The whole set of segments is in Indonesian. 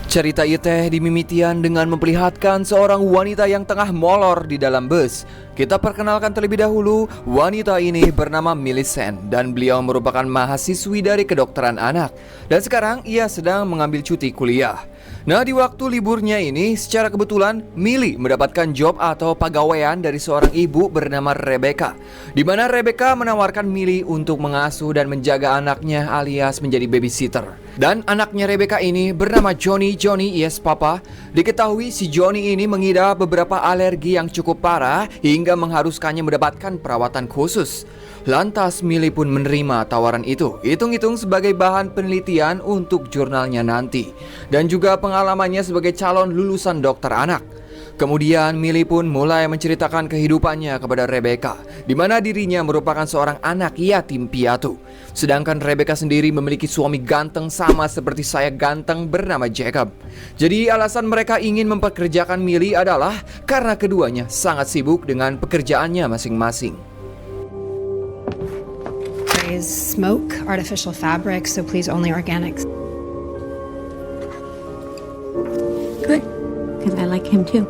Cerita ieu teh dimimitian dengan memperlihatkan seorang wanita yang tengah molor di dalam bus. Kita perkenalkan terlebih dahulu, wanita ini bernama Millicent dan beliau merupakan mahasiswi dari kedokteran anak. Dan sekarang ia sedang mengambil cuti kuliah. Nah, di waktu liburnya ini, secara kebetulan Millie mendapatkan job atau pegawaian dari seorang ibu bernama Rebecca, di mana Rebecca menawarkan Millie untuk mengasuh dan menjaga anaknya alias menjadi babysitter. Dan anaknya Rebecca ini bernama Johnny, yes papa. Diketahui si Johnny ini mengidap beberapa alergi yang cukup parah hingga mengharuskannya mendapatkan perawatan khusus. Lantas Millie pun menerima tawaran itu, hitung-hitung sebagai bahan penelitian untuk jurnalnya nanti, dan juga pengalamannya sebagai calon lulusan dokter anak. Kemudian Millie pun mulai menceritakan kehidupannya kepada Rebecca, di mana dirinya merupakan seorang anak yatim piatu. Sedangkan Rebecca sendiri memiliki suami ganteng sama seperti saya ganteng bernama Jacob. Jadi alasan mereka ingin mempekerjakan Millie adalah karena keduanya sangat sibuk dengan pekerjaannya masing-masing. Smoke, artificial fabrics, so please only organics. Good, because I like him too.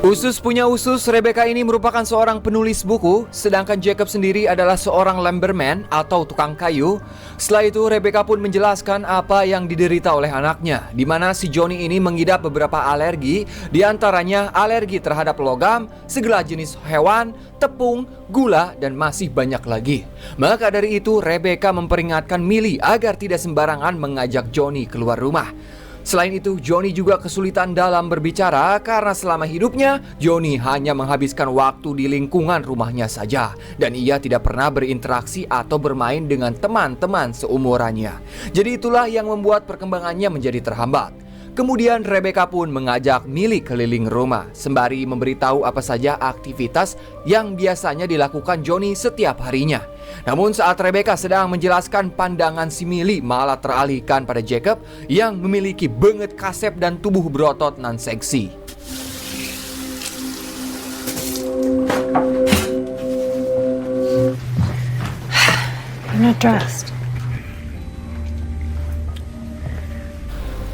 Usus punya usus, Rebecca ini merupakan seorang penulis buku, sedangkan Jacob sendiri adalah seorang lumberman atau tukang kayu. Setelah itu Rebecca pun menjelaskan apa yang diderita oleh anaknya, di mana si Johnny ini mengidap beberapa alergi, di antaranya alergi terhadap logam, segala jenis hewan, tepung, gula, dan masih banyak lagi. Maka dari itu Rebecca memperingatkan Millie agar tidak sembarangan mengajak Johnny keluar rumah. Selain itu, Johnny juga kesulitan dalam berbicara karena selama hidupnya, Johnny hanya menghabiskan waktu di lingkungan rumahnya saja. Dan ia tidak pernah berinteraksi atau bermain dengan teman-teman seumurannya. Jadi itulah yang membuat perkembangannya menjadi terhambat. Kemudian Rebecca pun mengajak Millie keliling rumah, sembari memberitahu apa saja aktivitas yang biasanya dilakukan Johnny setiap harinya. Namun saat Rebecca sedang menjelaskan, pandangan si Millie malah teralihkan pada Jacob yang memiliki banget kasep dan tubuh berotot nan seksi. I'm not dressed.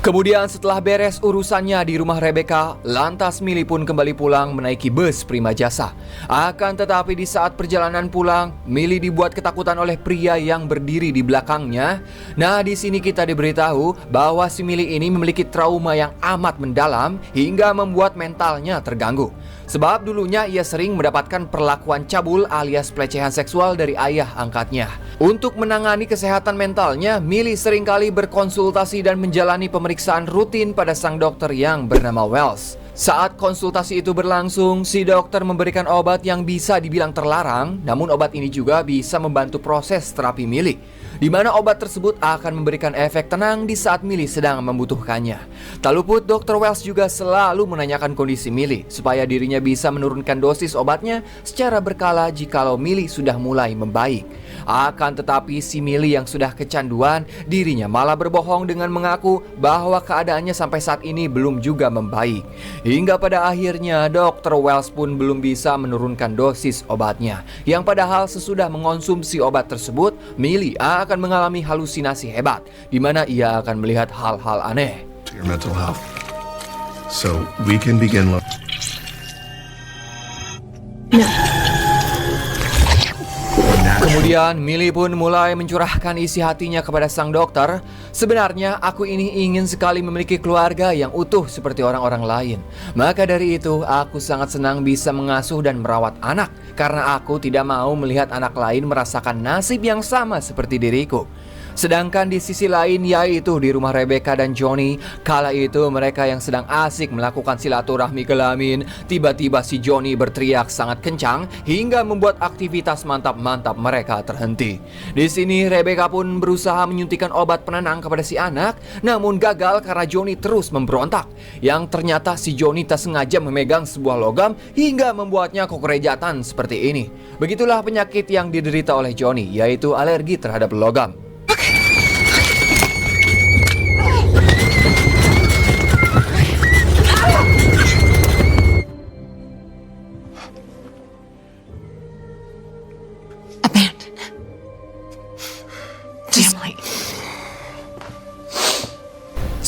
Kemudian setelah beres urusannya di rumah Rebecca, lantas Millie pun kembali pulang menaiki bus Prima Jasa. Akan tetapi di saat perjalanan pulang, Millie dibuat ketakutan oleh pria yang berdiri di belakangnya. Nah, di sini kita diberitahu bahwa si Millie ini memiliki trauma yang amat mendalam hingga membuat mentalnya terganggu. Sebab dulunya ia sering mendapatkan perlakuan cabul alias pelecehan seksual dari ayah angkatnya. Untuk menangani kesehatan mentalnya, Millie seringkali berkonsultasi dan menjalani pemeriksaan rutin pada sang dokter yang bernama Wells. Saat konsultasi itu berlangsung, si dokter memberikan obat yang bisa dibilang terlarang, namun obat ini juga bisa membantu proses terapi Millie, di mana obat tersebut akan memberikan efek tenang di saat Millie sedang membutuhkannya. Tak luput, Dr. Wells juga selalu menanyakan kondisi Millie, supaya dirinya bisa menurunkan dosis obatnya secara berkala jikalau Millie sudah mulai membaik. Akan tetapi si Millie yang sudah kecanduan, dirinya malah berbohong dengan mengaku bahwa keadaannya sampai saat ini belum juga membaik. Hingga pada akhirnya Dr. Wells pun belum bisa menurunkan dosis obatnya, yang padahal sesudah mengonsumsi obat tersebut, Millie akan mengalami halusinasi hebat, di mana ia akan melihat hal-hal aneh. Your mental health. So we can begin. Kemudian Millie pun mulai mencurahkan isi hatinya kepada sang dokter. Sebenarnya aku ini ingin sekali memiliki keluarga yang utuh seperti orang-orang lain. Maka dari itu aku sangat senang bisa mengasuh dan merawat anak, karena aku tidak mau melihat anak lain merasakan nasib yang sama seperti diriku. Sedangkan di sisi lain, yaitu di rumah Rebecca dan Johnny, kala itu mereka yang sedang asik melakukan silaturahmi kelamin, tiba-tiba si Johnny berteriak sangat kencang hingga membuat aktivitas mantap-mantap mereka terhenti. Di sini Rebecca pun berusaha menyuntikkan obat penenang kepada si anak, namun gagal karena Johnny terus memberontak. Yang ternyata si Johnny tak sengaja memegang sebuah logam hingga membuatnya kekerejatan seperti ini. Begitulah penyakit yang diderita oleh Johnny, yaitu alergi terhadap logam.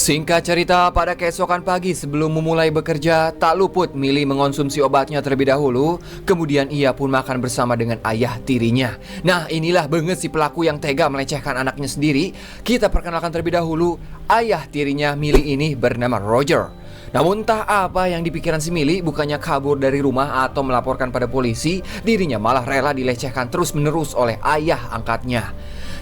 Singkat cerita, pada keesokan pagi sebelum memulai bekerja, tak luput Millie mengonsumsi obatnya terlebih dahulu. Kemudian ia pun makan bersama dengan ayah tirinya. Nah, inilah banget si pelaku yang tega melecehkan anaknya sendiri. Kita perkenalkan terlebih dahulu, ayah tirinya Millie ini bernama Roger. Namun entah apa yang dipikiran si Millie, bukannya kabur dari rumah atau melaporkan pada polisi, dirinya malah rela dilecehkan terus-menerus oleh ayah angkatnya.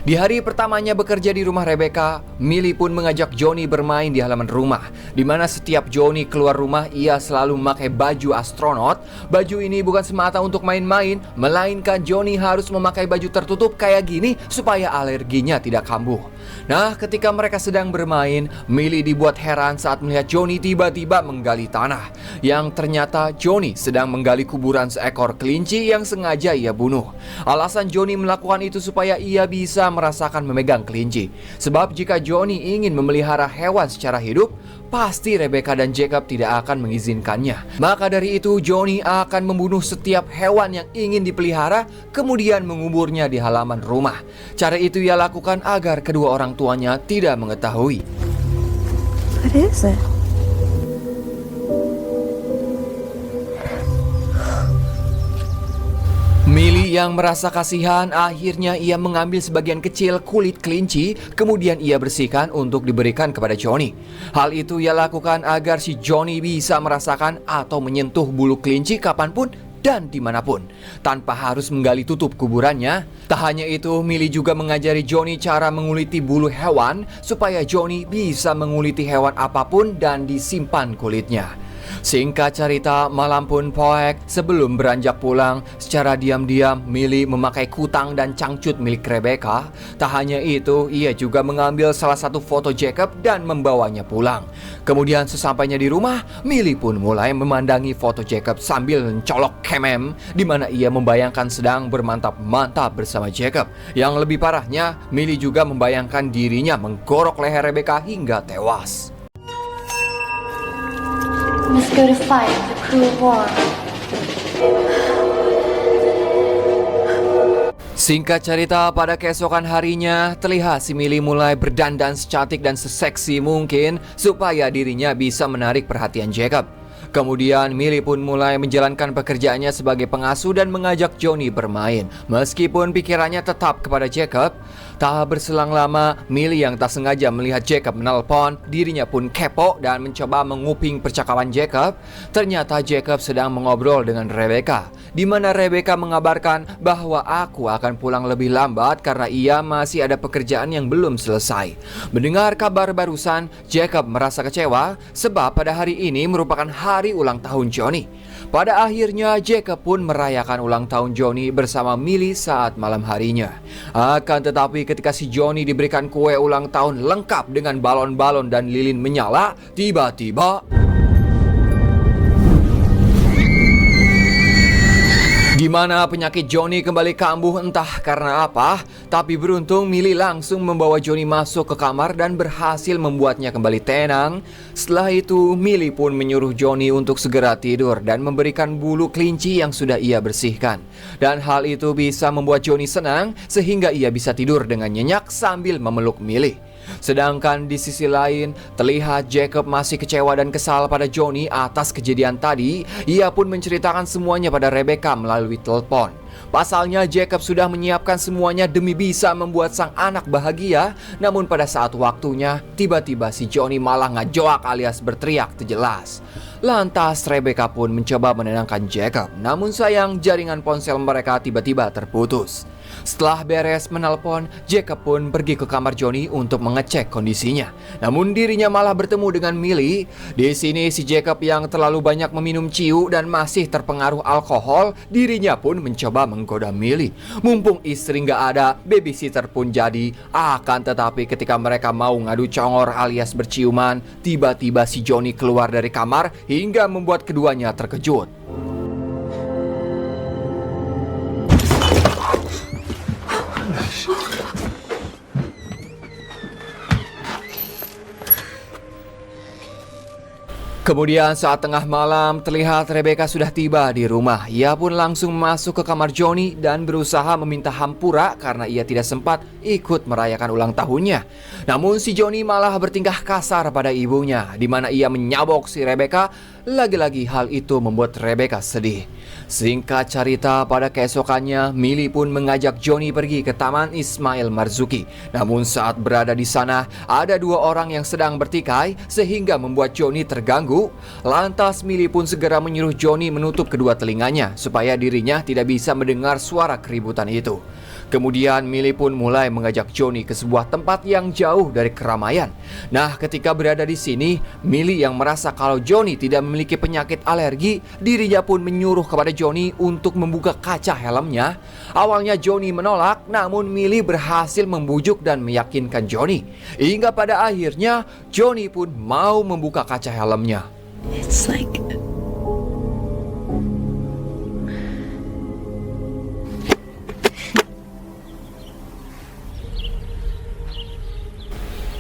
Di hari pertamanya bekerja di rumah Rebecca, Millie pun mengajak Johnny bermain di halaman rumah, di mana setiap Johnny keluar rumah ia selalu memakai baju astronot. Baju ini bukan semata untuk main-main, melainkan Johnny harus memakai baju tertutup kayak gini supaya alerginya tidak kambuh. Nah, ketika mereka sedang bermain, Millie dibuat heran saat melihat Johnny tiba-tiba menggali tanah, yang ternyata Johnny sedang menggali kuburan seekor kelinci yang sengaja ia bunuh. Alasan Johnny melakukan itu supaya ia bisa merasakan memegang kelinci. Sebab jika Johnny ingin memelihara hewan secara hidup, pasti Rebecca dan Jacob tidak akan mengizinkannya. Maka dari itu Johnny akan membunuh setiap hewan yang ingin dipelihara, kemudian menguburnya di halaman rumah. Cara itu ia lakukan agar kedua orang tuanya tidak mengetahui. What is it? Millie yang merasa kasihan, akhirnya ia mengambil sebagian kecil kulit kelinci, kemudian ia bersihkan untuk diberikan kepada Johnny. Hal itu ia lakukan agar si Johnny bisa merasakan atau menyentuh bulu kelinci kapanpun dan dimanapun, tanpa harus menggali tutup kuburannya. Tak hanya itu, Millie juga mengajari Johnny cara menguliti bulu hewan, supaya Johnny bisa menguliti hewan apapun dan disimpan kulitnya. Singkat cerita, malam pun poek. Sebelum beranjak pulang, secara diam-diam Millie memakai kutang dan cangcut milik Rebecca. Tak hanya itu, ia juga mengambil salah satu foto Jacob dan membawanya pulang. Kemudian sesampainya di rumah, Millie pun mulai memandangi foto Jacob sambil mencolok kemem, di mana ia membayangkan sedang bermantap-mantap bersama Jacob. Yang lebih parahnya, Millie juga membayangkan dirinya menggorok leher Rebecca hingga tewas. Must go to fight the cruel war. Singkat cerita, pada keesokan harinya, terlihat si Millie mulai berdandan secantik dan seseksi mungkin supaya dirinya bisa menarik perhatian Jacob. Kemudian Millie pun mulai menjalankan pekerjaannya sebagai pengasuh dan mengajak Johnny bermain. Meskipun pikirannya tetap kepada Jacob, tak berselang lama, Millie yang tak sengaja melihat Jacob menelpon, dirinya pun kepo dan mencoba menguping percakapan Jacob. Ternyata Jacob sedang mengobrol dengan Rebecca, di mana Rebecca mengabarkan bahwa aku akan pulang lebih lambat karena ia masih ada pekerjaan yang belum selesai. Mendengar kabar barusan, Jacob merasa kecewa sebab pada hari ini merupakan hari ulang tahun Johnny. Pada akhirnya Jacob pun merayakan ulang tahun Johnny bersama Millie saat malam harinya. Akan tetapi ketika si Johnny diberikan kue ulang tahun lengkap dengan balon-balon dan lilin menyala, tiba-tiba di mana penyakit Johnny kembali kambuh entah karena apa. Tapi beruntung Millie langsung membawa Johnny masuk ke kamar dan berhasil membuatnya kembali tenang. Setelah itu Millie pun menyuruh Johnny untuk segera tidur dan memberikan bulu kelinci yang sudah ia bersihkan. Dan hal itu bisa membuat Johnny senang sehingga ia bisa tidur dengan nyenyak sambil memeluk Millie. Sedangkan di sisi lain, terlihat Jacob masih kecewa dan kesal pada Johnny atas kejadian tadi. Ia pun menceritakan semuanya pada Rebecca melalui telepon. Pasalnya Jacob sudah menyiapkan semuanya demi bisa membuat sang anak bahagia. Namun pada saat waktunya, tiba-tiba si Johnny malah ngajoak alias berteriak tak jelas. Lantas Rebecca pun mencoba menenangkan Jacob. Namun sayang jaringan ponsel mereka tiba-tiba terputus. Setelah beres menelpon, Jacob pun pergi ke kamar Johnny untuk mengecek kondisinya. Namun dirinya malah bertemu dengan Millie. Di sini si Jacob yang terlalu banyak meminum ciu dan masih terpengaruh alkohol, dirinya pun mencoba menggoda Millie. Mumpung istri nggak ada, babysitter pun jadi. Akan tetapi ketika mereka mau ngadu congor alias berciuman, tiba-tiba si Johnny keluar dari kamar hingga membuat keduanya terkejut. Kemudian saat tengah malam terlihat Rebecca sudah tiba di rumah. Ia pun langsung masuk ke kamar Johnny dan berusaha meminta hampura karena ia tidak sempat ikut merayakan ulang tahunnya. Namun si Johnny malah bertingkah kasar pada ibunya, di mana ia menyabok si Rebecca. Lagi-lagi hal itu membuat Rebecca sedih. Singkat cerita, pada keesokannya Millie pun mengajak Johnny pergi ke Taman Ismail Marzuki. Namun saat berada di sana ada dua orang yang sedang bertikai sehingga membuat Johnny terganggu. Lantas Millie pun segera menyuruh Johnny menutup kedua telinganya supaya dirinya tidak bisa mendengar suara keributan itu. Kemudian Millie pun mulai mengajak Johnny ke sebuah tempat yang jauh dari keramaian. Nah, ketika berada di sini, Millie yang merasa kalau Johnny tidak memiliki penyakit alergi, dirinya pun menyuruh kepada Johnny untuk membuka kaca helmnya. Awalnya Johnny menolak, namun Millie berhasil membujuk dan meyakinkan Johnny. Hingga pada akhirnya Johnny pun mau membuka kaca helmnya. It's like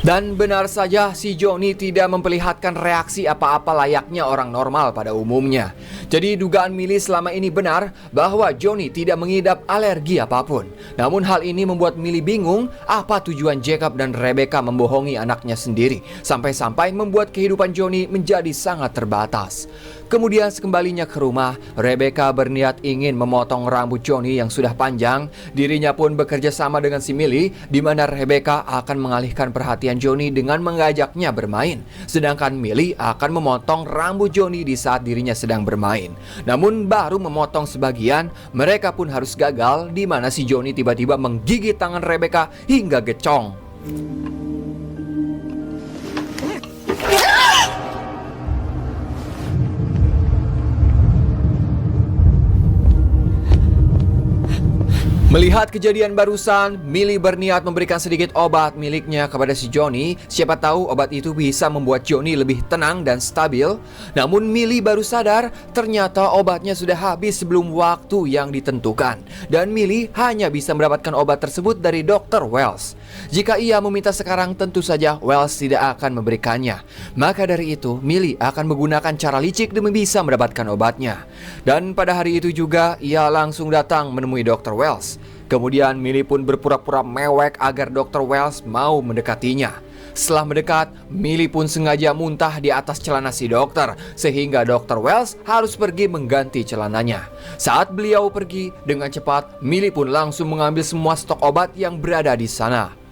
Dan benar saja si Johnny tidak memperlihatkan reaksi apa-apa layaknya orang normal pada umumnya. Jadi dugaan Millie selama ini benar bahwa Johnny tidak mengidap alergi apapun. Namun hal ini membuat Millie bingung apa tujuan Jacob dan Rebecca membohongi anaknya sendiri. Sampai-sampai membuat kehidupan Johnny menjadi sangat terbatas. Kemudian sekembalinya ke rumah, Rebecca berniat ingin memotong rambut Johnny yang sudah panjang. Dirinya pun bekerja sama dengan si Millie, di mana Rebecca akan mengalihkan perhatian Johnny dengan mengajaknya bermain. Sedangkan Millie akan memotong rambut Johnny di saat dirinya sedang bermain. Namun baru memotong sebagian, mereka pun harus gagal, di mana si Johnny tiba-tiba menggigit tangan Rebecca hingga gecong. Melihat kejadian barusan, Millie berniat memberikan sedikit obat miliknya kepada si Johnny. Siapa tahu obat itu bisa membuat Johnny lebih tenang dan stabil. Namun Millie baru sadar ternyata obatnya sudah habis sebelum waktu yang ditentukan. Dan Millie hanya bisa mendapatkan obat tersebut dari Dr. Wells. Jika ia meminta sekarang, tentu saja Wells tidak akan memberikannya. Maka dari itu, Millie akan menggunakan cara licik demi bisa mendapatkan obatnya. Dan pada hari itu juga, ia langsung datang menemui Dr. Wells. Kemudian Millie pun berpura-pura mewek agar Dr. Wells mau mendekatinya. Setelah mendekat, Millie pun sengaja muntah di atas celana si dokter, sehingga Dr. Wells harus pergi mengganti celananya. Saat beliau pergi, dengan cepat Millie pun langsung mengambil semua stok obat yang berada di sana.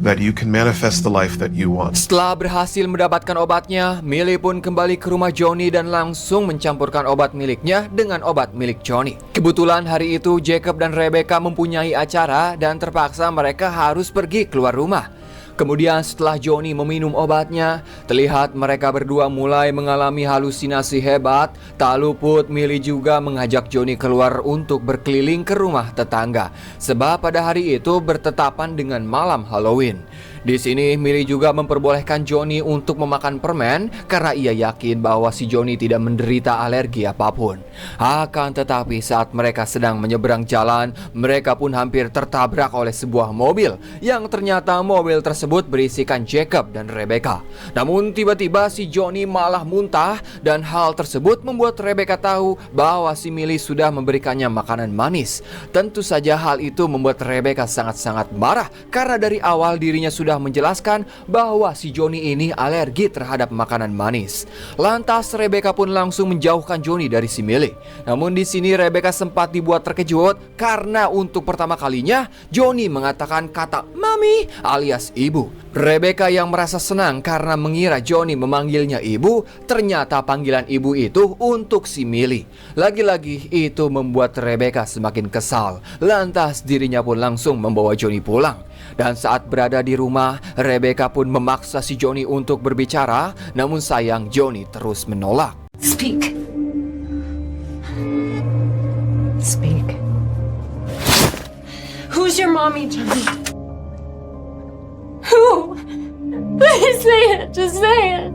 That you can manifest the life that you want. Setelah berhasil mendapatkan obatnya, Millie pun kembali ke rumah Johnny dan langsung mencampurkan obat miliknya dengan obat milik Johnny. Kebetulan hari itu Jacob dan Rebecca mempunyai acara dan terpaksa mereka harus pergi keluar rumah. Kemudian setelah Johnny meminum obatnya, terlihat mereka berdua mulai mengalami halusinasi hebat. Tak luput Millie juga mengajak Johnny keluar untuk berkeliling ke rumah tetangga, sebab pada hari itu bertetapan dengan malam Halloween. Di sini Millie juga memperbolehkan Johnny untuk memakan permen karena ia yakin bahwa si Johnny tidak menderita alergi apapun. Akan tetapi saat mereka sedang menyeberang jalan, mereka pun hampir tertabrak oleh sebuah mobil yang ternyata mobil tersebut berisikan Jacob dan Rebecca. Namun tiba-tiba si Johnny malah muntah dan hal tersebut membuat Rebecca tahu bahwa si Millie sudah memberikannya makanan manis. Tentu saja hal itu membuat Rebecca sangat-sangat marah karena dari awal dirinya sudah menjelaskan bahwa si Johnny ini alergi terhadap makanan manis. Lantas Rebecca pun langsung menjauhkan Johnny dari si Millie. Namun di sini Rebecca sempat dibuat terkejut karena untuk pertama kalinya Johnny mengatakan kata "mami" alias ibu. Rebecca yang merasa senang karena mengira Johnny memanggilnya ibu, ternyata panggilan ibu itu untuk si Millie. Lagi-lagi itu membuat Rebecca semakin kesal. Lantas dirinya pun langsung membawa Johnny pulang. Dan saat berada di rumah, Rebecca pun memaksa si Johnny untuk berbicara, namun sayang Johnny terus menolak. Speak. Speak. Who's your mommy, Johnny? Who? Please say it. Just say it.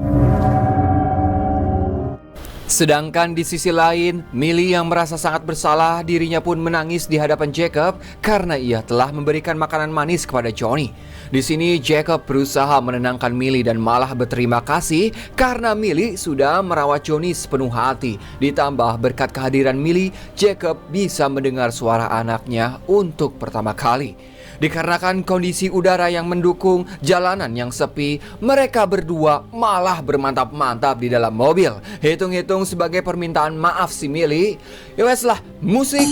Sedangkan di sisi lain, Millie yang merasa sangat bersalah, dirinya pun menangis di hadapan Jacob karena ia telah memberikan makanan manis kepada Johnny. Di sini Jacob berusaha menenangkan Millie dan malah berterima kasih karena Millie sudah merawat Johnny sepenuh hati. Ditambah berkat kehadiran Millie, Jacob bisa mendengar suara anaknya untuk pertama kali. Dikarenakan kondisi udara yang mendukung, jalanan yang sepi, mereka berdua malah bermantap-mantap di dalam mobil. Hitung-hitung sebagai permintaan maaf si Millie. Yowes lah, musik.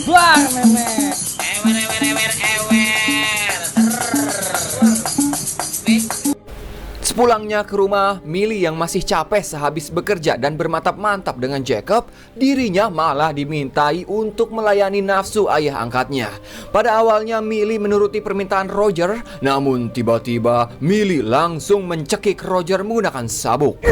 Sepulangnya ke rumah, Millie yang masih capek sehabis bekerja dan bermantap-mantap dengan Jacob, dirinya malah dimintai untuk melayani nafsu ayah angkatnya. Pada awalnya Millie menuruti permintaan Roger, namun tiba-tiba Millie langsung mencekik Roger menggunakan sabuk.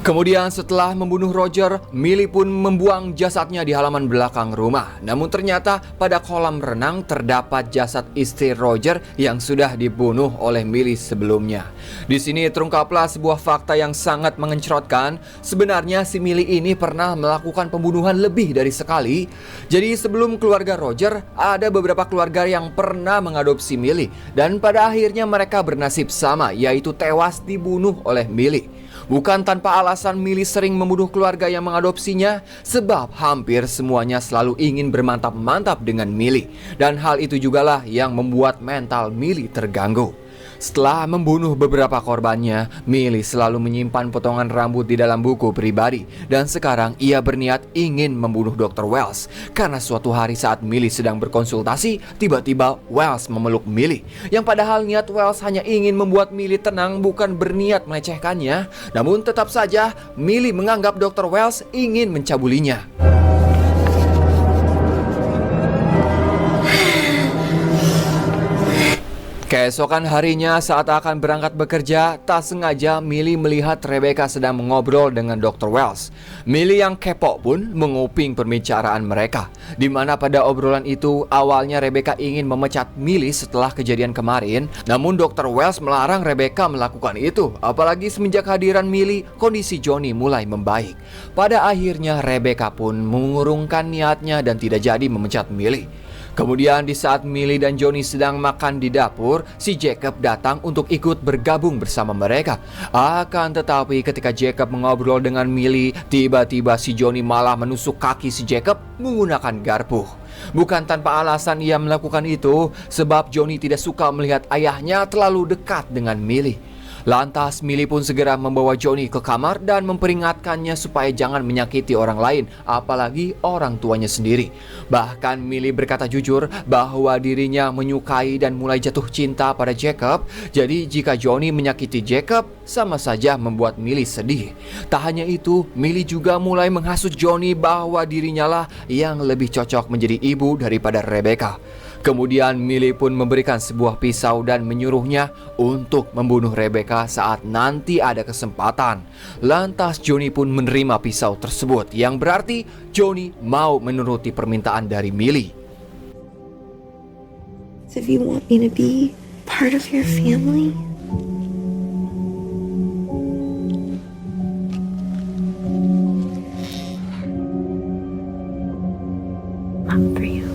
Kemudian setelah membunuh Roger, Millie pun membuang jasadnya di halaman belakang rumah. Namun ternyata pada kolam renang terdapat jasad istri Roger yang sudah dibunuh oleh Millie sebelumnya. Di sini terungkaplah sebuah fakta yang sangat mengencrotkan. Sebenarnya si Millie ini pernah melakukan pembunuhan lebih dari sekali. Jadi sebelum keluarga Roger, ada beberapa keluarga yang pernah mengadopsi Millie. Dan pada akhirnya mereka bernasib sama, yaitu tewas dibunuh oleh Millie. Bukan tanpa alasan Millie sering membunuh keluarga yang mengadopsinya, sebab hampir semuanya selalu ingin bermantap-mantap dengan Millie. Dan hal itu jugalah yang membuat mental Millie terganggu. Setelah membunuh beberapa korbannya, Millie selalu menyimpan potongan rambut di dalam buku pribadi. Dan sekarang ia berniat ingin membunuh Dr. Wells. Karena suatu hari saat Millie sedang berkonsultasi, tiba-tiba Wells memeluk Millie. Yang padahal niat Wells hanya ingin membuat Millie tenang, bukan berniat melecehkannya. Namun tetap saja Millie menganggap Dr. Wells ingin mencabulinya. Keesokan harinya saat akan berangkat bekerja, tak sengaja Millie melihat Rebecca sedang mengobrol dengan Dr. Wells. Millie yang kepo pun menguping pembicaraan mereka, di mana pada obrolan itu awalnya Rebecca ingin memecat Millie setelah kejadian kemarin. Namun Dr. Wells melarang Rebecca melakukan itu, apalagi semenjak kehadiran Millie, kondisi Johnny mulai membaik. Pada akhirnya Rebecca pun mengurungkan niatnya dan tidak jadi memecat Millie. Kemudian di saat Millie dan Johnny sedang makan di dapur, si Jacob datang untuk ikut bergabung bersama mereka. Akan tetapi ketika Jacob mengobrol dengan Millie, tiba-tiba si Johnny malah menusuk kaki si Jacob menggunakan garpu. Bukan tanpa alasan ia melakukan itu, sebab Johnny tidak suka melihat ayahnya terlalu dekat dengan Millie. Lantas Millie pun segera membawa Johnny ke kamar dan memperingatkannya supaya jangan menyakiti orang lain, apalagi orang tuanya sendiri. Bahkan Millie berkata jujur bahwa dirinya menyukai dan mulai jatuh cinta pada Jacob. Jadi jika Johnny menyakiti Jacob, sama saja membuat Millie sedih. Tak hanya itu, Millie juga mulai menghasut Johnny bahwa dirinya lah yang lebih cocok menjadi ibu daripada Rebecca. Kemudian Millie pun memberikan sebuah pisau dan menyuruhnya untuk membunuh Rebecca saat nanti ada kesempatan. Lantas Johnny pun menerima pisau tersebut, yang berarti Johnny mau menuruti permintaan dari Millie. If you want me to be part of your family, I'm for you.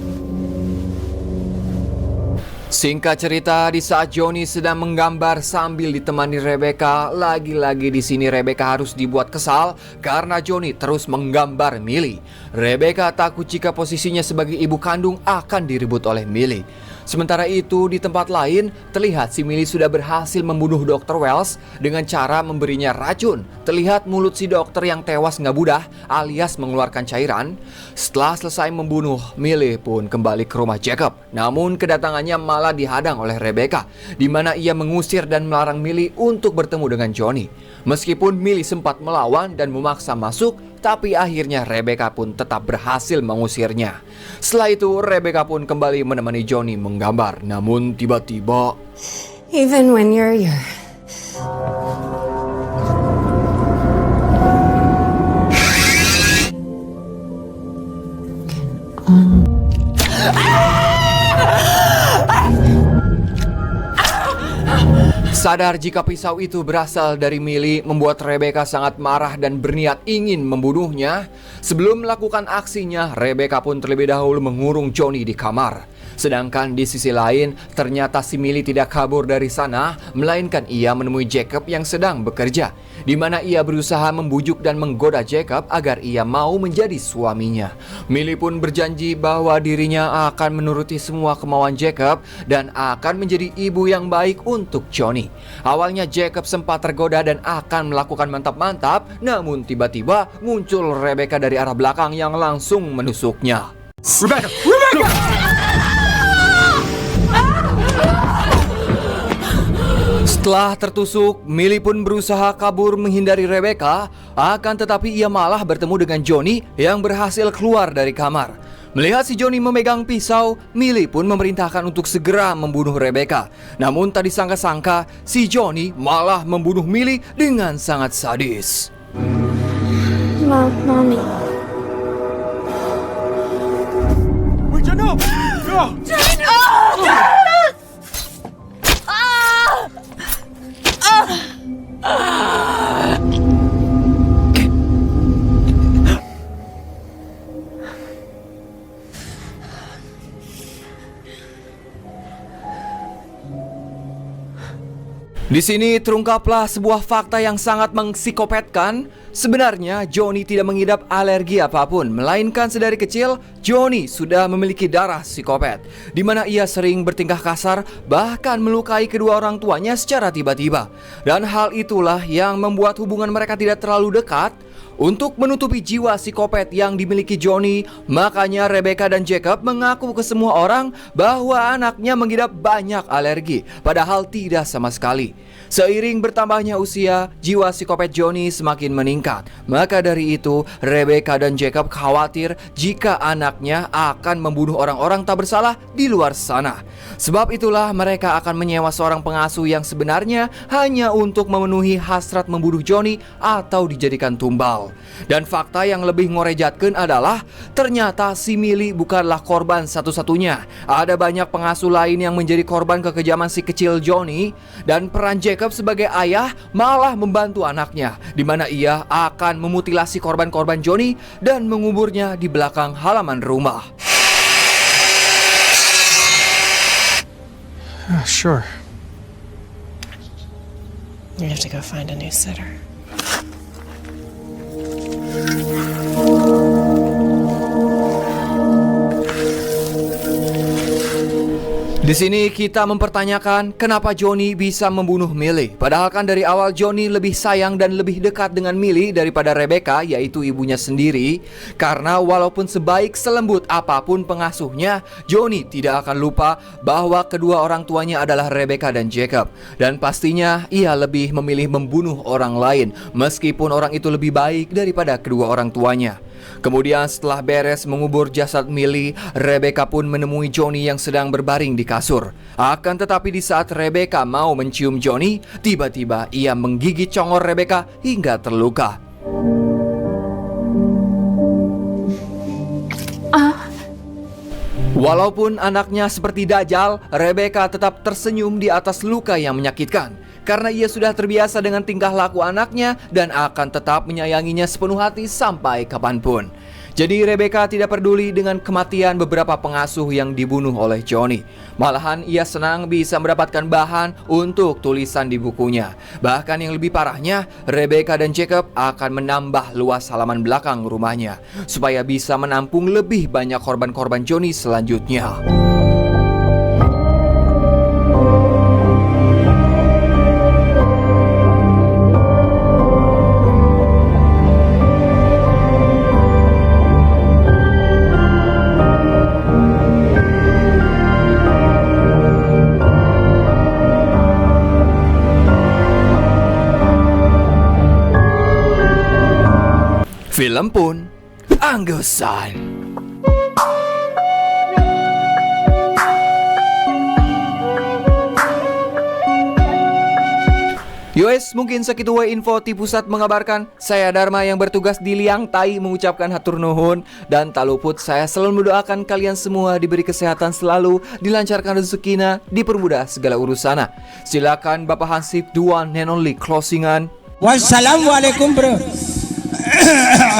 Singkat cerita, di saat Johnny sedang menggambar sambil ditemani Rebecca, lagi-lagi di sini Rebecca harus dibuat kesal karena Johnny terus menggambar Millie. Rebecca takut jika posisinya sebagai ibu kandung akan direbut oleh Millie. Sementara itu, di tempat lain, terlihat si Millie sudah berhasil membunuh Dr. Wells dengan cara memberinya racun. Terlihat mulut si dokter yang tewas nggak budah alias mengeluarkan cairan. Setelah selesai membunuh, Millie pun kembali ke rumah Jacob. Namun kedatangannya malah dihadang oleh Rebecca, di mana ia mengusir dan melarang Millie untuk bertemu dengan Johnny. Meskipun Millie sempat melawan dan memaksa masuk, tapi akhirnya Rebecca pun tetap berhasil mengusirnya. Setelah itu, Rebecca pun kembali menemani Johnny menggambar. Namun tiba-tiba, Even when you're Sadar jika pisau itu berasal dari Millie membuat Rebecca sangat marah dan berniat ingin membunuhnya. Sebelum melakukan aksinya, Rebecca pun terlebih dahulu mengurung Johnny di kamar. Sedangkan di sisi lain, ternyata si Millie tidak kabur dari sana, melainkan ia menemui Jacob yang sedang bekerja, di mana ia berusaha membujuk dan menggoda Jacob agar ia mau menjadi suaminya. Millie pun berjanji bahwa dirinya akan menuruti semua kemauan Jacob dan akan menjadi ibu yang baik untuk Johnny. Awalnya Jacob sempat tergoda dan akan melakukan mantap-mantap, namun tiba-tiba muncul Rebecca dari arah belakang yang langsung menusuknya. Rebecca! Rebecca! Setelah tertusuk, Millie pun berusaha kabur menghindari Rebecca, akan tetapi ia malah bertemu dengan Johnny yang berhasil keluar dari kamar. Melihat si Johnny memegang pisau, Millie pun memerintahkan untuk segera membunuh Rebecca. Namun tak disangka-sangka, si Johnny malah membunuh Millie dengan sangat sadis. Mommy. Wait, no! No! Di sini terungkaplah sebuah fakta yang sangat mengpsikopatkan. Sebenarnya Johnny tidak mengidap alergi apapun, melainkan sedari kecil Johnny sudah memiliki darah psikopat, di mana ia sering bertingkah kasar, bahkan melukai kedua orang tuanya secara tiba-tiba. Dan hal itulah yang membuat hubungan mereka tidak terlalu dekat. Untuk menutupi jiwa psikopat yang dimiliki Johnny, makanya Rebecca dan Jacob mengaku ke semua orang bahwa anaknya mengidap banyak alergi, padahal tidak sama sekali. Seiring bertambahnya usia, jiwa psikopat Johnny semakin meningkat. Maka dari itu, Rebecca dan Jacob khawatir jika anaknya akan membunuh orang-orang tak bersalah di luar sana. Sebab itulah mereka akan menyewa seorang pengasuh yang sebenarnya hanya untuk memenuhi hasrat membunuh Johnny atau dijadikan tumbal. Dan fakta yang lebih ngorejatkeun adalah ternyata si Millie bukanlah korban satu-satunya. Ada banyak pengasuh lain yang menjadi korban kekejaman si kecil Johnny. Dan peran Jacob sebagai ayah malah membantu anaknya, di mana ia akan memutilasi korban-korban Johnny dan menguburnya di belakang halaman rumah. Sure. You have to go find a new sitter. Di sini kita mempertanyakan kenapa Johnny bisa membunuh Millie. Padahal kan dari awal Johnny lebih sayang dan lebih dekat dengan Millie daripada Rebecca, yaitu ibunya sendiri. Karena walaupun sebaik selembut apapun pengasuhnya, Johnny tidak akan lupa bahwa kedua orang tuanya adalah Rebecca dan Jacob. Dan pastinya ia lebih memilih membunuh orang lain, meskipun orang itu lebih baik daripada kedua orang tuanya. Kemudian setelah beres mengubur jasad Millie, Rebecca pun menemui Johnny yang sedang berbaring di kasur. Akan tetapi di saat Rebecca mau mencium Johnny, tiba-tiba ia menggigit congor Rebecca hingga terluka. Walaupun anaknya seperti Dajjal, Rebecca tetap tersenyum di atas luka yang menyakitkan. Karena ia sudah terbiasa dengan tingkah laku anaknya dan akan tetap menyayanginya sepenuh hati sampai kapanpun. Jadi Rebecca tidak peduli dengan kematian beberapa pengasuh yang dibunuh oleh Johnny. Malahan ia senang bisa mendapatkan bahan untuk tulisan di bukunya. Bahkan yang lebih parahnya, Rebecca dan Jacob akan menambah luas halaman belakang rumahnya supaya bisa menampung lebih banyak korban-korban Johnny selanjutnya. Film pun anggusan. Yowes, mungkin segitu wae info di pusat mengabarkan. Saya Dharma yang bertugas di Liang Tai mengucapkan hatur nuhun. Dan tak luput saya selalu mendoakan kalian semua diberi kesehatan selalu, dilancarkan rezekina, dipermudah segala urusana. Silakan Bapak Hansip, the one and only closingan. Wassalamualaikum bro.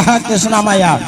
Atas nama ya.